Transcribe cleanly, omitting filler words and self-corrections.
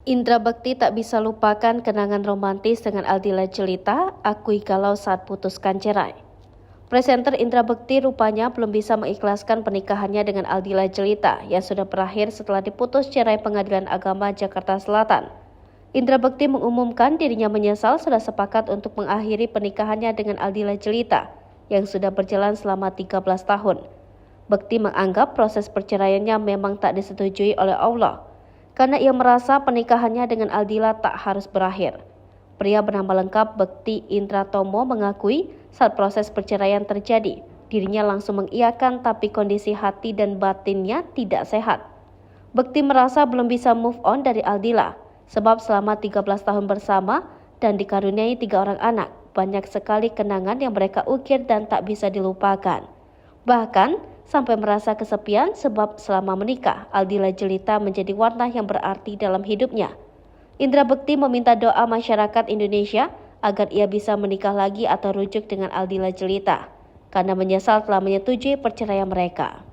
Indra Bekti tak bisa lupakan kenangan romantis dengan Aldila Jelita, akui galau saat putuskan cerai. Presenter Indra Bekti rupanya belum bisa mengikhlaskan pernikahannya dengan Aldila Jelita yang sudah berakhir setelah diputus cerai Pengadilan Agama Jakarta Selatan. Indra Bekti mengumumkan dirinya menyesal sudah sepakat untuk mengakhiri pernikahannya dengan Aldila Jelita yang sudah berjalan selama 13 tahun. Bekti menganggap proses perceraiannya memang tak disetujui oleh Allah, karena ia merasa pernikahannya dengan Aldila tak harus berakhir. Pria bernama lengkap Bekti Indratomo mengakui saat proses perceraian terjadi, dirinya langsung mengiyakan tapi kondisi hati dan batinnya tidak sehat. Bekti merasa belum bisa move on dari Aldila, sebab selama 13 tahun bersama dan dikaruniai 3 orang anak, banyak sekali kenangan yang mereka ukir dan tak bisa dilupakan. Bahkan sampai merasa kesepian sebab selama menikah, Aldila Jelita menjadi warna yang berarti dalam hidupnya. Indra Bekti meminta doa masyarakat Indonesia agar ia bisa menikah lagi atau rujuk dengan Aldila Jelita, karena menyesal telah menyetujui perceraian mereka.